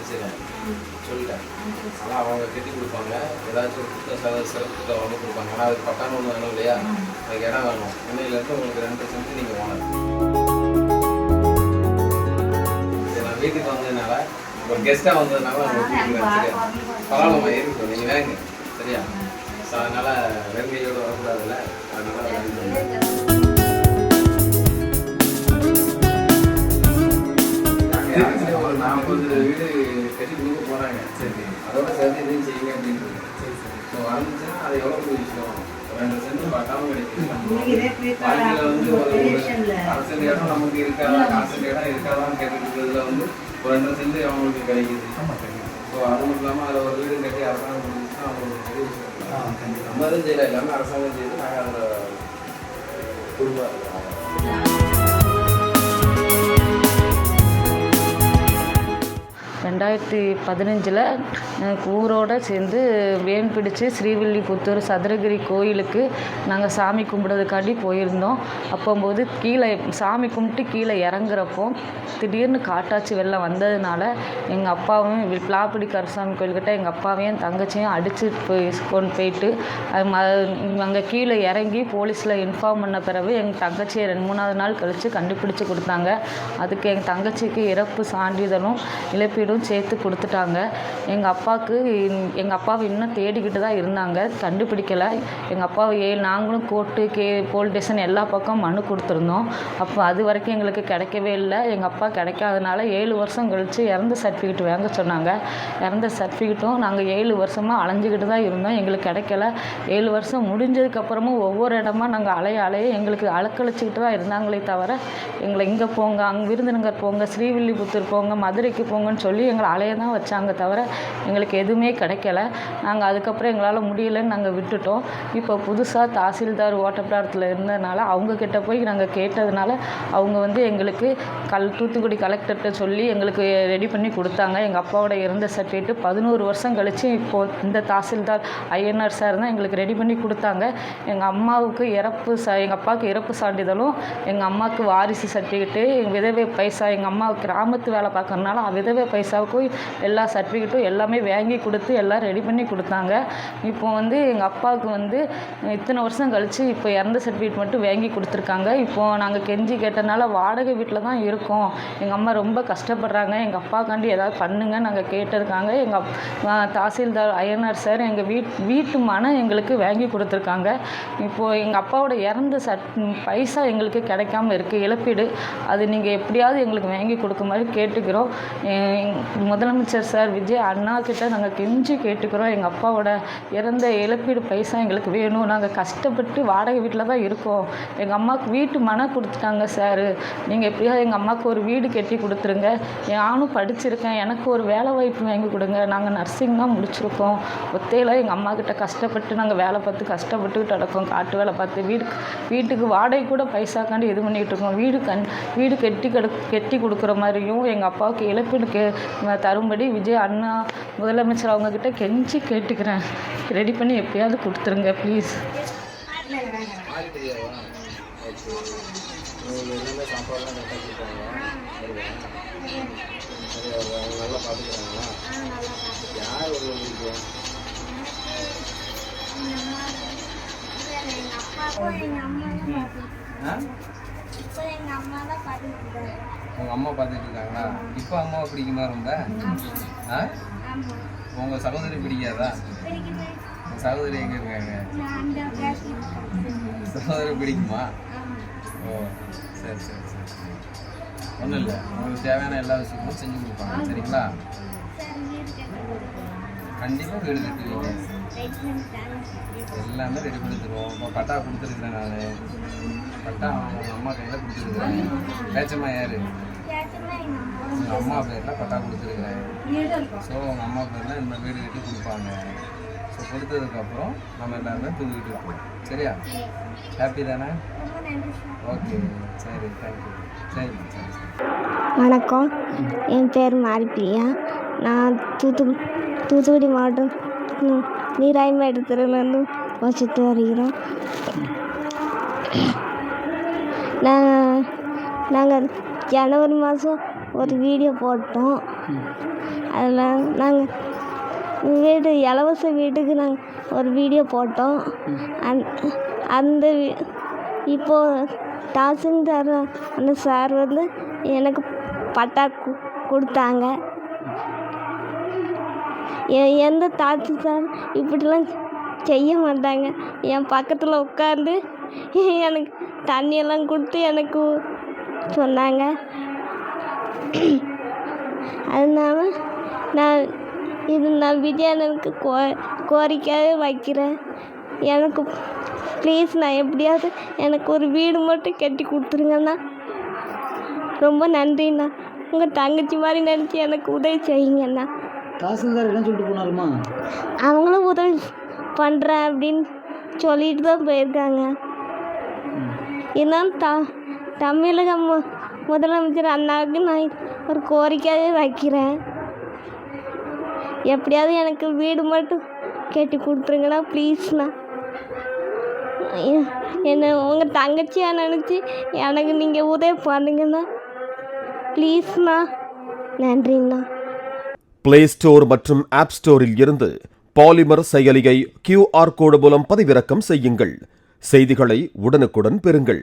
வச்சுக்கிறேன் சொல்லிட்டேன். ஆனால் அவங்க கட்டி கொடுப்பாங்க, ஏதாச்சும் சிறப்பு அவங்க கொடுப்பாங்க. ஆனால் அதுக்கு பட்டான ஒன்று வேணும் இல்லையா, அதுக்கு இடம் வேணும். இன்னையிலேருந்து உங்களுக்கு 2 சென்ட் நீங்கள் ஓனர். நான் வீட்டுக்கு வந்ததுனால ஒரு கெஸ்ட்டாக வந்ததுனால உங்களுக்கு பரவாயில்லம்மா இருக்கட்டும், நீங்கள் வேங்க சரியா. ஸோ அதனால் வெறுங்கையோடு வரக்கூடாதுல்ல, அதனால் நான் வந்து வீடு கட்டி கொடுக்க போகிறாங்க. சரி, அதோட சேர்த்து எதையும் செய்யுங்க அப்படின்றது. சரி சரி. ஸோ வந்துச்சுன்னா அது எவ்வளோ பெரிய விஷயம். 2 சென்ட் பார்க்காம கிடைக்கும். வாழ்க்கையில் வந்து ஒரு அரசியல் இடம் நமக்கு இருக்காதா, அரசியல் இடம் இருக்காதான்னு கேட்டுக்கிறதுல வந்து ஒரு 2 சென்ட் அவங்களுக்கு கிடைக்குது. ஸோ அது மட்டும் இல்லாமல் அதில் ஒரு வீடு கட்டி அரசாங்கம் முடிஞ்சுச்சுன்னா அவங்களுக்கு பெரிய விஷயம். நம்ம எதுவும் செய்யலை, எல்லாமே அரசாங்கம் செய்து நாங்கள் அதில் குடும்பம் இருக்கோம். 2015 எனக்கு ஊரோடு சேர்ந்து வேன் பிடிச்சி ஸ்ரீவில்லிபுத்தூர் சதுரகிரி கோயிலுக்கு நாங்கள் சாமி கும்பிட்றதுக்காண்டி போயிருந்தோம். அப்போம்போது கீழே சாமி கும்பிட்டு கீழே இறங்குறப்போ திடீர்னு காட்டாச்சி வெள்ளம் வந்ததுனால எங்கள் அப்பாவும் பிளாப்படி கருசாமி கோயில்கிட்ட எங்கள் அப்பாவையும் தங்கச்சியும் அடித்து கொண்டு போயிட்டு அங்கே கீழே இறங்கி போலீஸில் இன்ஃபார்ம் பண்ண பிறகு எங்கள் தங்கச்சியை 2-3 நாள் கழித்து கண்டுபிடிச்சி கொடுத்தாங்க. அதுக்கு எங்கள் தங்கச்சிக்கு இறப்பு சான்றிதழும் இழப்பீடும் சேர்த்து கொடுத்துட்டாங்க. எங்கள் அப்பாவை இன்னும் தேடிக்கிட்டு தான் இருந்தாங்க, கண்டுபிடிக்கலை. எங்கள் அப்பாவை நாங்களும் கோர்ட்டு போலீஸ் ஸ்டேஷன் எல்லா பக்கம் மனு கொடுத்துருந்தோம். அப்போ அது வரைக்கும் எங்களுக்கு கிடைக்கவே இல்லை. எங்கள் அப்பா கிடைக்காதனால 7 வருஷம் கழித்து இறந்த சர்டிஃபிகேட் வாங்க சொன்னாங்க. இறந்த சர்டிஃபிகேட்டும் நாங்கள் 7 வருஷமாக அலைஞ்சிக்கிட்டு தான் இருந்தோம், எங்களுக்கு கிடைக்கல. 7 வருஷம் முடிஞ்சதுக்கப்புறமும் ஒவ்வொரு இடமா நாங்கள் அலைய எங்களுக்கு அலக்கழிச்சிக்கிட்டு தான் இருந்தாங்களே தவிர எங்களை இங்கே போங்க, அங்கே விருதுநகர் போங்க, ஸ்ரீவில்லிபுத்தூர் போங்க, மதுரைக்கு போங்கன்னு சொல்லி எங்களை அலைய தான் வச்சாங்க தவிர எங்களுக்கு எதுவுமே கிடைக்கல. நாங்கள் அதுக்கப்புறம் எங்களால் முடியலைன்னு நாங்கள் விட்டுட்டோம். இப்போ புதுசாக தாசில்தார் ஓட்டப்பிடாரத்தில் இருந்ததுனால அவங்கக்கிட்ட போய் நாங்கள் கேட்டதுனால அவங்க வந்து எங்களுக்கு தூத்துக்குடி கலெக்டர்கிட்ட சொல்லி எங்களுக்கு ரெடி பண்ணி கொடுத்தாங்க. எங்கள் அப்பாவோட இறந்த சர்டிஃபிகேட்டு 11 வருஷம் கழித்து இப்போது இந்த தாசில்தார் ஐயனார் சார் தான் எங்களுக்கு ரெடி பண்ணி கொடுத்தாங்க. எங்கள் அம்மாவுக்கு எங்கள் அப்பாவுக்கு இறப்பு சான்றிதழும், எங்கள் அம்மாவுக்கு வாரிசு சர்டிஃபிகேட்டு, விதவை பைசா, எங்கள் அம்மா கிராமத்து வேலை பார்க்கறதுனால விதவை பைசாவுக்கும் எல்லா சர்டிஃபிகேட்டும் எல்லாமே வாங்கி கொடுத்து எல்லாம் ரெடி பண்ணி கொடுத்தாங்க. இப்போ வந்து எங்கள் அப்பாவுக்கு வந்து இத்தனை வருஷம் கழித்து இப்போ இறந்த சர்டிஃபிகேட் மட்டும் வாங்கி கொடுத்துருக்காங்க. இப்போது நாங்கள் கெஞ்சி கேட்டனால வாடகை வீட்டில் தான் இருக்கோம், எங்கள் அம்மா ரொம்ப கஷ்டப்படுறாங்க, எங்கள் அப்பாக்காண்டி ஏதாவது பண்ணுங்க நாங்கள் கேட்டிருக்காங்க. எங்கள் தாசில்தார் ஐயனார் சார் எங்கள் வீட்டு மனை எங்களுக்கு வாங்கி கொடுத்துருக்காங்க. இப்போது எங்கள் அப்பாவோட இறந்த பைசா எங்களுக்கு கிடைக்காம இருக்குது, இழப்பீடு. அது நீங்கள் எப்படியாவது எங்களுக்கு வாங்கி கொடுக்க மாதிரி கேட்டுக்கிறோம். முதலமைச்சர் சார் விஜய் அண்ணா கிட்ட நாங்கள் கெஞ்சி கேட்டுக்கிறோம். எங்கள் அப்பாவோட இறந்த இழப்பீடு பைசா எங்களுக்கு வேணும், நாங்கள் கஷ்டப்பட்டு வாடகை வீட்டில் தான் இருக்கோம். எங்கள் அம்மாவுக்கு வீட்டு மனை கொடுத்துட்டாங்க சார், நீங்கள் எப்படியாவது எங்கள் அம்மாவுக்கு ஒரு வீடு கட்டி கொடுத்துருங்க. நானும் படிச்சிருக்கேன், எனக்கு ஒரு வேலை வாய்ப்பு வாங்கி கொடுங்க. நாங்கள் நர்சிங் தான் முடிச்சிருக்கோம். ஒத்தையில் எங்கள் அம்மா கிட்ட கஷ்டப்பட்டு நாங்கள் வேலை பார்த்து கஷ்டப்பட்டுக்கிட்டு நடக்கோம், காட்டு வேலை பார்த்து வீட்டுக்கு வாடகை கூட பைசாக்காண்டி இது பண்ணிகிட்டு இருக்கோம். வீடு கட்டி கொடுக்குற மாதிரியும் எங்கள் அப்பாவுக்கு இழப்பீடு தரும்படி விஜய் அண்ணா முதலமைச்சர் அவங்கக்கிட்ட கெஞ்சி கேட்டுக்கிறேன். ரெடி பண்ணி எப்பயாவது கொடுத்துருங்க ப்ளீஸ். உங்கள் அம்மா பார்த்துட்டு இருக்காங்களா? இப்போ அம்மாவை பிடிக்குமா ரொம்ப? உங்கள் சகோதரி பிடிக்காதா? உங்கள் சகோதரி எங்கே இருக்காங்க? சகோதரி பிடிக்குமா? ஓ சரி சரி சரி சரி. ஒன்றும் இல்லை, உங்களுக்கு தேவையான எல்லா விஷயமும் செஞ்சு கொடுப்பாங்க சரிங்களா? கண்டிப்பாக வீடு கட்டுவீங்க, எல்லாமே ரெடி பண்ணி தருவோம். இப்போ பட்டா கொடுத்துருக்குறேன், நான் பட்டா அவங்க அம்மா கையில் கொடுத்துருக்குறேன். பேச்சம்மா யார்? உங்கள் அம்மா பேரில் பட்டா கொடுத்துருக்குறேன். ஸோ உங்கள் அம்மா பேரில் இந்த வீடு கட்டி கொடுப்பாங்க. ஸோ கொடுத்ததுக்கப்புறம் நம்ம எல்லாருமே தூங்கிட்டு இருக்கோம் சரியா? ஹாப்பி தானே? ஓகே சரி, தேங்க்யூ. சரி சரி. வணக்கம், என் பேர் மாரிப்பிரியா. நான் தூத்துக்குடி மாவட்டம் நீராயமேடு தெருவிலேருந்து வசித்து வருகிறோம். நாங்கள் ஜனவரி மாதம் ஒரு வீடியோ போட்டோம். அதில் நாங்கள் வீடு இலவச வீட்டுக்கு நாங்கள் ஒரு வீடியோ போட்டோம். அந்த இப்போது தாசில்தார் அந்த சார் வந்து எனக்கு பட்டா கொடுத்தாங்க. எந்த தாசில்தார் இப்படிலாம் செய்ய மாட்டாங்க. என் பக்கத்தில் உட்காந்து எனக்கு தண்ணியெல்லாம் கொடுத்து எனக்கு சொன்னாங்க. அதனால நான் விஜயனுக்கு கோரிக்கையாகவே வைக்கிறேன். எனக்கு ப்ளீஸ் நான் எப்படியாவது எனக்கு ஒரு வீடு மட்டும் கட்டி கொடுத்துருங்கண்ணா. ரொம்ப நன்றிண்ணா. உங்கள் தங்கச்சி மாதிரி நினச்சி எனக்கு உதவி செய்யுங்கண்ணா. தாசில்தார் என்ன சொல்லிட்டு போனாருமா? அவங்களும் உதவி பண்ணுறேன் அப்படின்னு சொல்லிட்டு தான் போயிருக்காங்க. இருந்தாலும் தமிழக முதலமைச்சர் அண்ணாவுக்கு நான் ஒரு கோரிக்கையாகவே வைக்கிறேன். எப்படியாவது எனக்கு வீடு மட்டும் கட்டி கொடுத்துருங்கண்ணா ப்ளீஸ்ண்ணா. என்னை உங்கள் தங்கச்சியாக நினச்சி எனக்கு நீங்கள் உதவி பண்ணுங்கண்ணா ப்ளீஸ்ண்ணா. நன்றிண்ணா. பிளே ஸ்டோர் மற்றும் ஆப் ஸ்டோரில் இருந்து பாலிமர் செயலியை QR கோடு மூலம் பதிவிறக்கம் செய்யுங்கள். செய்திகளை உடனுக்குடன் பெறுங்கள்.